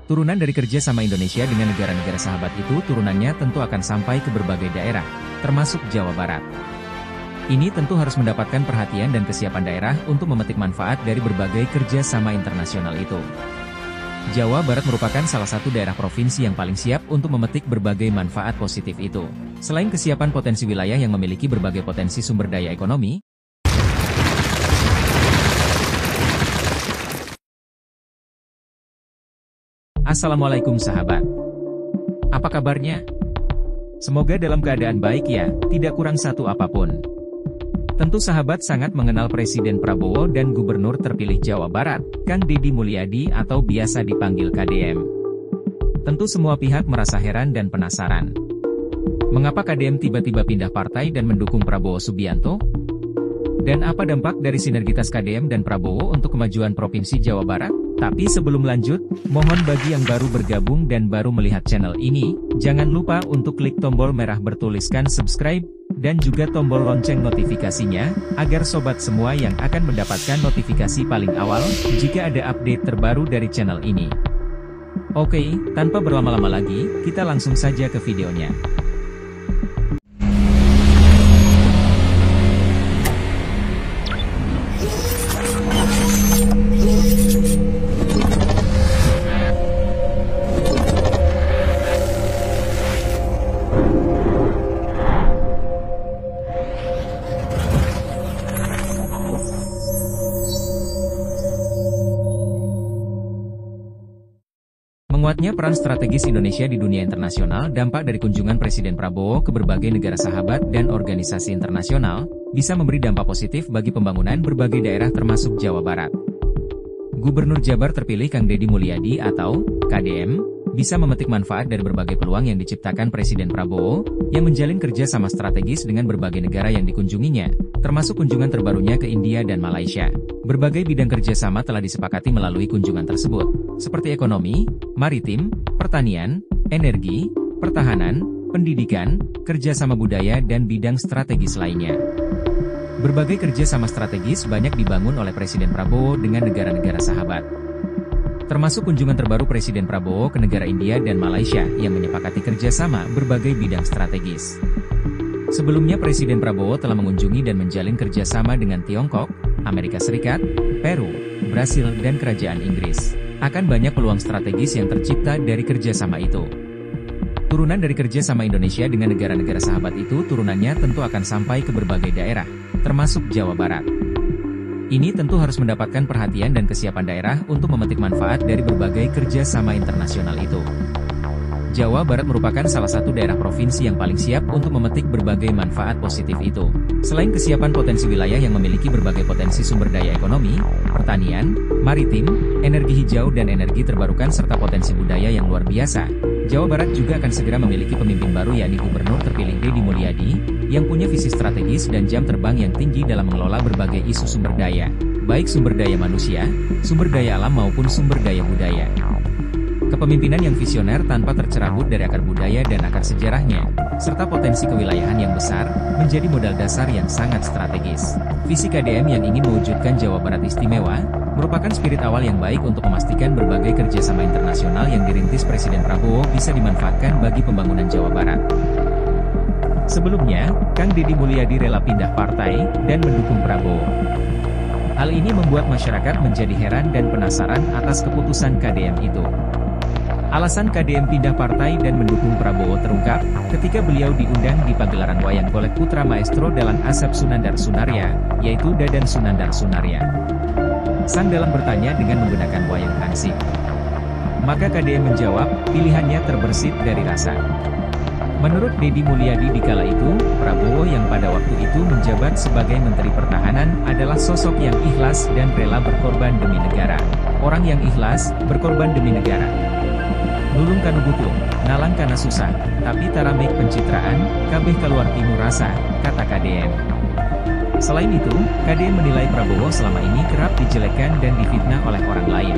Turunan dari kerjasama Indonesia dengan negara-negara sahabat itu turunannya tentu akan sampai ke berbagai daerah, termasuk Jawa Barat. Ini tentu harus mendapatkan perhatian dan kesiapan daerah untuk memetik manfaat dari berbagai kerjasama internasional itu. Jawa Barat merupakan salah satu daerah provinsi yang paling siap untuk memetik berbagai manfaat positif itu. Selain kesiapan potensi wilayah yang memiliki berbagai potensi sumber daya ekonomi, Assalamualaikum sahabat. Apa kabarnya? Semoga dalam keadaan baik ya, tidak kurang satu apapun. Tentu sahabat sangat mengenal Presiden Prabowo dan Gubernur terpilih Jawa Barat, Kang Deddy Mulyadi atau biasa dipanggil KDM. Tentu semua pihak merasa heran dan penasaran. Mengapa KDM tiba-tiba pindah partai dan mendukung Prabowo Subianto? Dan apa dampak dari sinergitas KDM dan Prabowo untuk kemajuan Provinsi Jawa Barat? Tapi sebelum lanjut, mohon bagi yang baru bergabung dan baru melihat channel ini, jangan lupa untuk klik tombol merah bertuliskan subscribe, dan juga tombol lonceng notifikasinya, agar sobat semua yang akan mendapatkan notifikasi paling awal, jika ada update terbaru dari channel ini. Oke, tanpa berlama-lama lagi, kita langsung saja ke videonya. Menguatnya peran strategis Indonesia di dunia internasional, dampak dari kunjungan Presiden Prabowo ke berbagai negara sahabat dan organisasi internasional, bisa memberi dampak positif bagi pembangunan berbagai daerah termasuk Jawa Barat. Gubernur Jabar terpilih Kang Deddy Mulyadi atau KDM, bisa memetik manfaat dari berbagai peluang yang diciptakan Presiden Prabowo, yang menjalin kerja sama strategis dengan berbagai negara yang dikunjunginya, termasuk kunjungan terbarunya ke India dan Malaysia. Berbagai bidang kerjasama telah disepakati melalui kunjungan tersebut, seperti ekonomi, maritim, pertanian, energi, pertahanan, pendidikan, kerjasama budaya dan bidang strategis lainnya. Berbagai kerjasama strategis banyak dibangun oleh Presiden Prabowo dengan negara-negara sahabat. Termasuk kunjungan terbaru Presiden Prabowo ke negara India dan Malaysia yang menyepakati kerjasama berbagai bidang strategis. Sebelumnya Presiden Prabowo telah mengunjungi dan menjalin kerjasama dengan Tiongkok, Amerika Serikat, Peru, Brasil dan Kerajaan Inggris. Akan banyak peluang strategis yang tercipta dari kerjasama itu. Turunan dari kerjasama Indonesia dengan negara-negara sahabat itu turunannya tentu akan sampai ke berbagai daerah, termasuk Jawa Barat. Ini tentu harus mendapatkan perhatian dan kesiapan daerah untuk memetik manfaat dari berbagai kerjasama internasional itu. Jawa Barat merupakan salah satu daerah provinsi yang paling siap untuk memetik berbagai manfaat positif itu. Selain kesiapan potensi wilayah yang memiliki berbagai potensi sumber daya ekonomi, pertanian, maritim, energi hijau dan energi terbarukan serta potensi budaya yang luar biasa, Jawa Barat juga akan segera memiliki pemimpin baru yakni Gubernur terpilih Deddy Mulyadi, yang punya visi strategis dan jam terbang yang tinggi dalam mengelola berbagai isu sumber daya, baik sumber daya manusia, sumber daya alam maupun sumber daya budaya. Kepemimpinan yang visioner tanpa tercerabut dari akar budaya dan akar sejarahnya, serta potensi kewilayahan yang besar, menjadi modal dasar yang sangat strategis. Visi KDM yang ingin mewujudkan Jawa Barat istimewa, merupakan spirit awal yang baik untuk memastikan berbagai kerjasama internasional yang dirintis Presiden Prabowo bisa dimanfaatkan bagi pembangunan Jawa Barat. Sebelumnya, Kang Deddy Mulyadi rela pindah partai dan mendukung Prabowo. Hal ini membuat masyarakat menjadi heran dan penasaran atas keputusan KDM itu. Alasan KDM pindah partai dan mendukung Prabowo terungkap, ketika beliau diundang di pagelaran wayang golek putra maestro Dalang Asep Sunandar Sunarya, yaitu Dadan Sunandar Sunarya. Sang Dalang bertanya dengan menggunakan wayang hansip. Maka KDM menjawab, pilihannya terbersit dari rasa. Menurut Deddy Mulyadi di kala itu, Prabowo yang pada waktu itu menjabat sebagai Menteri Pertahanan adalah sosok yang ikhlas dan rela berkorban demi negara. Orang yang ikhlas, berkorban demi negara. Nulung kanu butuh, nalang kana susah, tapi taramik pencitraan, kabeh keluar timur rasa, kata KDM. Selain itu, KDM menilai Prabowo selama ini kerap dijelekkan dan difitnah oleh orang lain.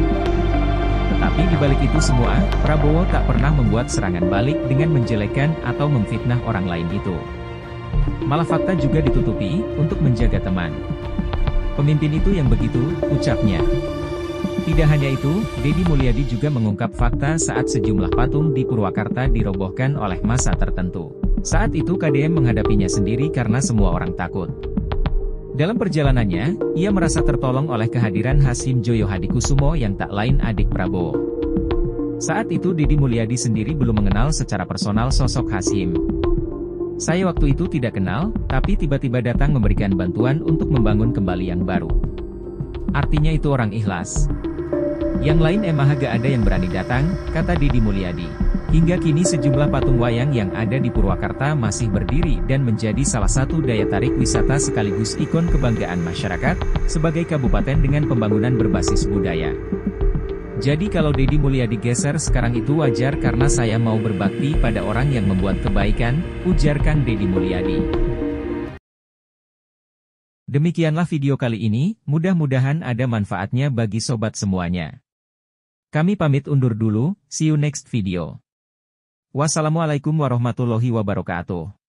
Tetapi di balik itu semua, Prabowo tak pernah membuat serangan balik dengan menjelekkan atau memfitnah orang lain itu. Malah fakta juga ditutupi, untuk menjaga teman. Pemimpin itu yang begitu, ucapnya. Tidak hanya itu, Deddy Mulyadi juga mengungkap fakta saat sejumlah patung di Purwakarta dirobohkan oleh massa tertentu. Saat itu KDM menghadapinya sendiri karena semua orang takut. Dalam perjalanannya, ia merasa tertolong oleh kehadiran Hasyim Joyo Hadikusumo yang tak lain adik Prabowo. Saat itu Deddy Mulyadi sendiri belum mengenal secara personal sosok Hasyim. Saya waktu itu tidak kenal, tapi tiba-tiba datang memberikan bantuan untuk membangun kembali yang baru. Artinya itu orang ikhlas. Yang lain emang gak ada yang berani datang, kata Deddy Mulyadi. Hingga kini sejumlah patung wayang yang ada di Purwakarta masih berdiri dan menjadi salah satu daya tarik wisata sekaligus ikon kebanggaan masyarakat, sebagai kabupaten dengan pembangunan berbasis budaya. Jadi kalau Deddy Mulyadi geser sekarang itu wajar karena saya mau berbakti pada orang yang membuat kebaikan, ujar Kang Deddy Mulyadi. Demikianlah video kali ini, mudah-mudahan ada manfaatnya bagi sobat semuanya. Kami pamit undur dulu, see you next video. Wassalamualaikum warahmatullahi wabarakatuh.